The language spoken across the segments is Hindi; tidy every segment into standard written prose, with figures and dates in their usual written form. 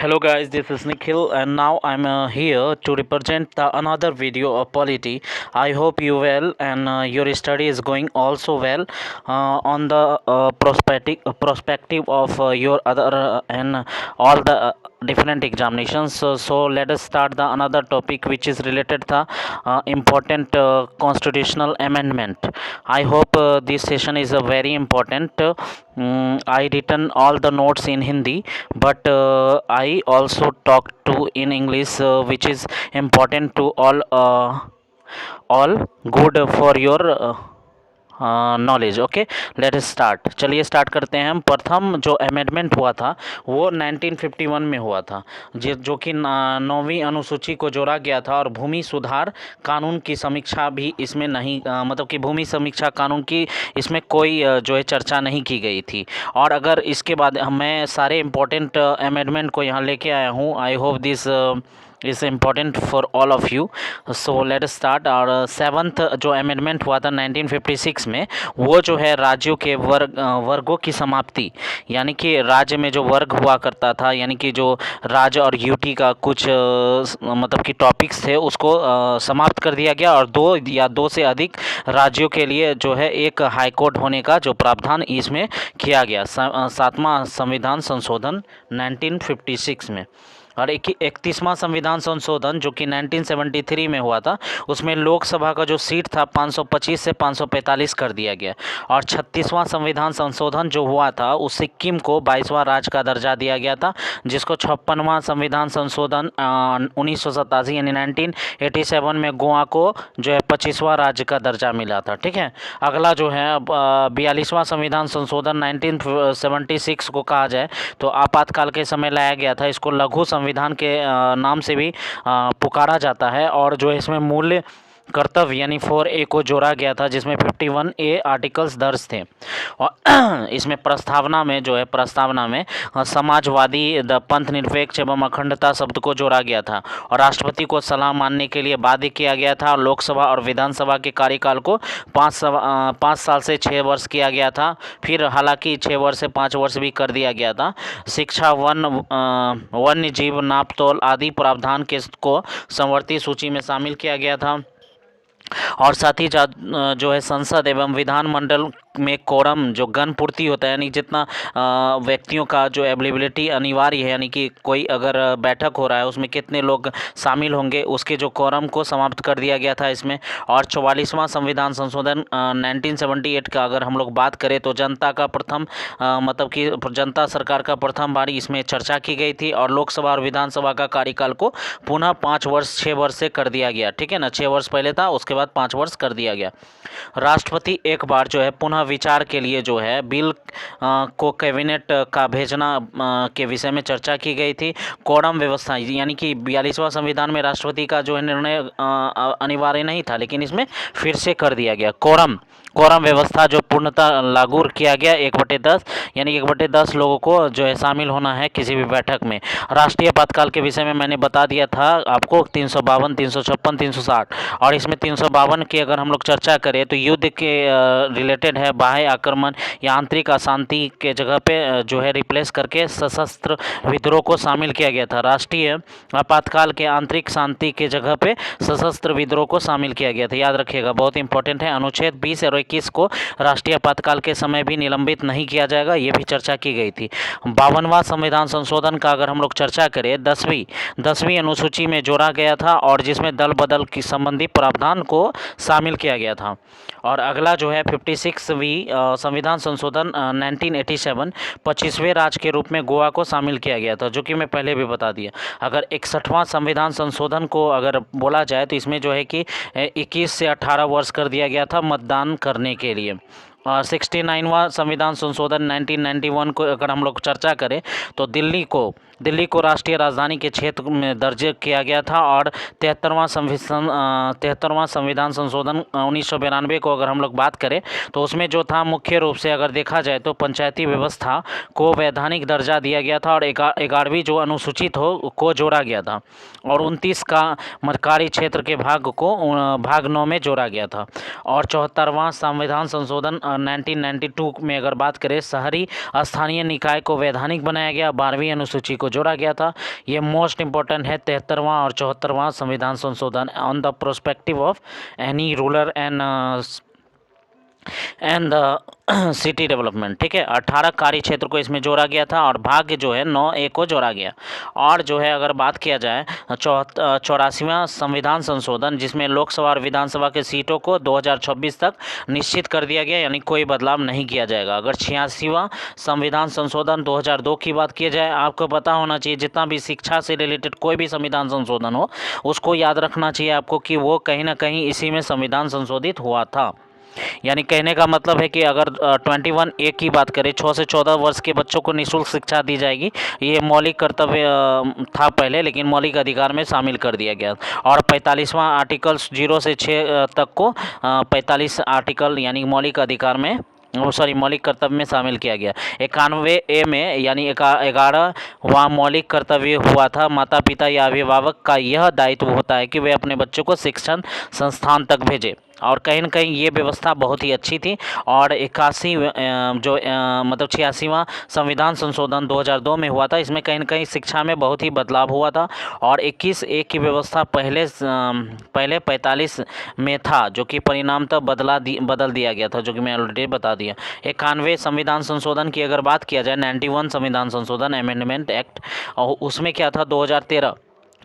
Hello guys, this is Nikhil and now I'm here to represent the another video of polity. I hope you well and your study is going also well on the perspective of your other and all the different examinations. So let us start the another topic which is related to important constitutional amendment. I hope this session is very important. I written all the notes in Hindi, but I also talk to in English, which is important to all good for your knowledge. Okay, let us start. चलिए स्टार्ट करते हैं हम। प्रथम जो अमेंडमेंट हुआ था वो 1951 में हुआ था, जो कि 9वीं अनुसूची को जोड़ा गया था और भूमि सुधार कानून की समीक्षा भी इसमें नहीं मतलब कि भूमि समीक्षा कानून की इसमें कोई जो है चर्चा नहीं की गई थी। और अगर इसके बाद मैं सारे इम्पोर्टेंट अमेंडमेंट को यहाँ लेके आया हूँ। I hope this is important for all of you. So let us start. और सेवन्थ जो अमेंडमेंट हुआ था 1956 में, वो जो है राज्यों के वर्गों की समाप्ति, यानी कि राज्य में जो वर्ग हुआ करता था, यानी कि जो राज्य और यूटी का कुछ मतलब कि टॉपिक्स थे उसको समाप्त कर दिया गया और दो से अधिक राज्यों के लिए जो है एक हाई कोर्ट होने का जो प्रावधान इसमें किया गया। सातवां संविधान संशोधन 1956 में। और 31वां संविधान संशोधन जो कि 1973 में हुआ था, उसमें लोकसभा का जो सीट था 525 से 545 कर दिया गया। और 36वां संविधान संशोधन जो हुआ था उस सिक्किम को 22वां राज्य का दर्जा दिया गया था, जिसको 56वां संविधान संशोधन 1987 यानी 1987 में गोवा को जो है 25वां राज्य का दर्जा मिला था। ठीक है, अगला जो है 42वां संविधान संशोधन 1976 को कहा जाए तो आपातकाल के समय लाया गया था। इसको लघु संविधान के नाम से भी पुकारा जाता है। और जो इसमें मूल्य कर्तव्य यानी 4A को जोड़ा गया था, जिसमें 51A आर्टिकल्स दर्ज थे। और इसमें प्रस्तावना में समाजवादी, द पंथ निरपेक्ष एवं अखंडता शब्द को जोड़ा गया था और राष्ट्रपति को सलाह मानने के लिए बाध्य किया गया था। और लोकसभा और विधानसभा के कार्यकाल को 5 साल से 6 वर्ष किया गया था। फिर हालांकि 6 वर्ष से 5 वर्ष भी कर दिया गया था। शिक्षा, वन्य जीव, नापतोल आदि प्रावधान को संवर्ती सूची में शामिल किया गया था। और साथ ही जो है संसद एवं विधानमंडल में कोरम जो गण पूर्ति होता है, यानी जितना व्यक्तियों का जो अवेलेबिलिटी अनिवार्य है, यानी कि कोई अगर बैठक हो रहा है उसमें कितने लोग शामिल होंगे, उसके जो कोरम को समाप्त कर दिया गया था इसमें। और 44वां संविधान संशोधन 1978 का अगर हम लोग बात करें तो जनता का प्रथम मतलब कि जनता सरकार का प्रथम बारी इसमें चर्चा की गई थी। और लोकसभा और विधानसभा का कार्यकाल को पुनः 5 वर्ष 6 वर्ष से कर दिया गया। ठीक है ना, 6 वर्ष पहले था, उसके बाद 5 वर्ष कर दिया गया। राष्ट्रपति एक बार जो है पुनः विचार के लिए जो है बिल को कैबिनेट का भेजना के विषय में चर्चा की गई थी। कोरम व्यवस्था, यानी कि 42वां संविधान में राष्ट्रपति का जो है निर्णय अनिवार्य नहीं था, लेकिन इसमें फिर से कर दिया गया। कोरम व्यवस्था जो पूर्णतः लागू किया गया 1/10, यानी 1/10 लोगों को जो है शामिल होना है किसी भी बैठक में। राष्ट्रीय आपातकाल के विषय में मैंने बता दिया था आपको 352, 356, 360। और इसमें 352 की अगर हम लोग चर्चा करें तो युद्ध के रिलेटेड है। बाह्य आक्रमण या आंतरिक अशांति के जगह पे जो है रिप्लेस करके सशस्त्र विद्रोह को शामिल किया गया था। राष्ट्रीय आपातकाल के आंतरिक शांति के जगह पे सशस्त्र विद्रोह को शामिल किया गया था, याद रखिएगा, बहुत इंपॉर्टेंट है। अनुच्छेद 20 और 21 को राष्ट्रीय आपातकाल के समय भी निलंबित नहीं किया जाएगा, ये भी चर्चा की गई थी। 52वां संविधान संशोधन का अगर हम लोग चर्चा करें 10वीं अनुसूची में जोड़ा गया था और जिसमें दल बदल की संबंधी प्रावधान को शामिल किया गया था। और अगला जो है 56वीं संविधान संशोधन 1987 25वें राज्य के रूप में गोवा को शामिल किया गया था, जो कि मैं पहले भी बता दिया। अगर 61वां संविधान संशोधन को अगर बोला जाए तो इसमें जो है कि 21 से 18 वर्ष कर दिया गया था मतदान करने के लिए। 69वां संविधान संशोधन 1991 को अगर हम लोग चर्चा करें तो दिल्ली को राष्ट्रीय राजधानी के क्षेत्र में दर्ज किया गया था। और 73वां संविधान संशोधन 1992 को अगर हम लोग बात करें तो उसमें जो था मुख्य रूप से अगर देखा जाए तो पंचायती व्यवस्था को वैधानिक दर्जा दिया गया था और 11वीं जो अनुसूचित को जोड़ा गया था और 29 का मरकारी क्षेत्र के भाग 9 में जोड़ा गया था। और 74वां संविधान संशोधन 1992 में अगर बात करें शहरी स्थानीय निकाय को वैधानिक बनाया गया, 12वीं अनुसूची को को जोड़ा गया था। ये मोस्ट इम्पोर्टेंट है 73वां और 74वां संविधान संशोधन on the prospective of any rural and city development. ठीक है, 18 कार्य क्षेत्र को इसमें जोड़ा गया था और भाग्य जो है 9A को जोड़ा गया। और जो है अगर बात किया जाए 84वां संविधान संशोधन, जिसमें लोकसभा और विधानसभा के सीटों को 2026 तक निश्चित कर दिया गया, यानी कोई बदलाव नहीं किया जाएगा। अगर 86वां संविधान संशोधन 2002 की बात की जाए, आपको पता होना चाहिए जितना भी शिक्षा से रिलेटेड कोई भी संविधान संशोधन हो उसको याद रखना चाहिए आपको कि वो कहीं ना कहीं इसी में संविधान संशोधित हुआ था। यानी कहने का मतलब है कि अगर 21A की बात करें, 6 से 14 वर्ष के बच्चों को निःशुल्क शिक्षा दी जाएगी, ये मौलिक कर्तव्य था पहले, लेकिन मौलिक अधिकार में शामिल कर दिया गया। और 45वां आर्टिकल 0 से 6 तक को 45 आर्टिकल यानी मौलिक अधिकार में मौलिक कर्तव्य में शामिल किया गया। 91A में यानी 11वां मौलिक कर्तव्य हुआ था, माता पिता या अभिभावक का यह दायित्व होता है कि वे अपने बच्चों को शिक्षण संस्थान तक भेजें। और कहीं ना कहीं ये व्यवस्था बहुत ही अच्छी थी। और 86वां संविधान संशोधन 2002 में हुआ था, इसमें कहीं ना कहीं शिक्षा में बहुत ही बदलाव हुआ था। और 21A की व्यवस्था पहले 45 में था, जो कि परिणामतः बदल दिया गया था, जो कि मैं ऑलरेडी बता दिया। 91 संविधान संशोधन की अगर बात किया जाए, 91 संविधान संशोधन अमेंडमेंट एक्ट, और उसमें क्या था 2013,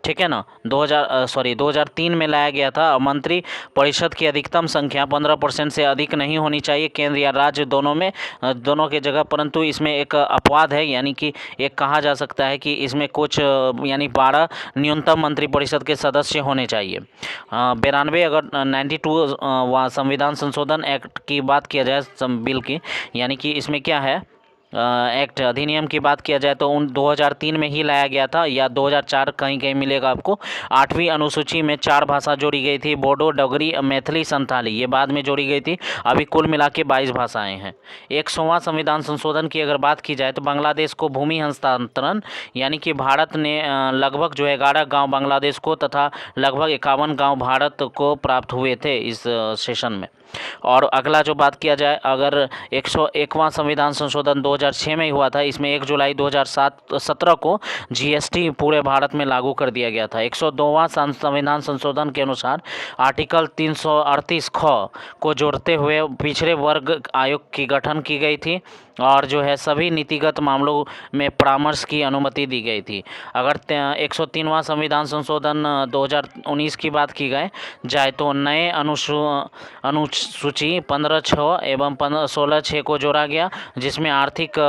ठीक है ना, 2003 में लाया गया था। मंत्री परिषद की अधिकतम संख्या 15% से अधिक नहीं होनी चाहिए, केंद्र या राज्य दोनों के जगह। परंतु इसमें एक अपवाद है, यानी कि एक कहा जा सकता है कि इसमें कुछ यानी 12 न्यूनतम मंत्री परिषद के सदस्य होने चाहिए। 92 अगर 92 संविधान संशोधन एक्ट की बात किया जाए बिल की, यानी कि इसमें क्या है एक्ट अधिनियम की बात किया जाए तो 2003 में ही लाया गया था, या 2004 कहीं कहीं मिलेगा आपको। 8वीं अनुसूची में 4 भाषा जोड़ी गई थी, बोडो, डोगरी, मैथिली, संथाली, ये बाद में जोड़ी गई थी। अभी कुल मिला के 22 भाषाएं हैं। 100वां संविधान संशोधन की अगर बात की जाए तो बांग्लादेश को भूमि हस्तांतरण, यानी कि भारत ने लगभग जो 11 गाँव बांग्लादेश को तथा लगभग 51 गाँव भारत को प्राप्त हुए थे इस सेशन में। और अगला जो बात किया जाए, अगर 101वां संविधान संशोधन 2006 में हुआ था, इसमें 1 जुलाई 2017 को GST पूरे भारत में लागू कर दिया गया था। 102वां संविधान संशोधन के अनुसार आर्टिकल 338 ख को जोड़ते हुए पिछड़े वर्ग आयोग की गठन की गई थी, और जो है सभी नीतिगत मामलों में परामर्श की अनुमति दी गई थी। अगर 103वां संविधान संशोधन 2019 की बात की जाए तो नए अनुसूची 15(6) एवं 16(6) को जोड़ा गया, जिसमें आर्थिक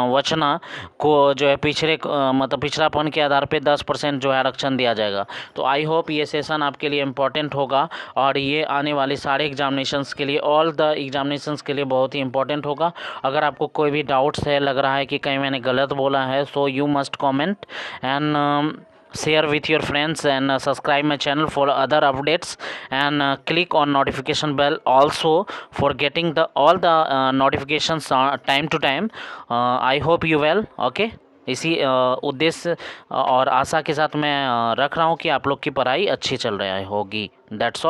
वचना को जो है पिछड़ापन के आधार पे 10% जो है आरक्षण दिया जाएगा। तो आई होप ये सेशन आपके लिए इम्पोर्टेंट होगा, और ये आने वाले सारे एग्जामिनेशंस के लिए, ऑल द एग्जामिनेशंस के लिए बहुत ही इंपॉर्टेंट होगा। अगर आपको कोई भी डाउट्स है, लग रहा है कि कहीं मैंने गलत बोला है, so you must comment and share with your friends and subscribe my channel for other updates and click on notification bell also for getting all the notifications time to time. I hope you well. Okay, इसी उद्देश्य और आशा के साथ मैं रख रहा हूँ कि आप लोग की पढ़ाई अच्छी चल रही होगी। That's all.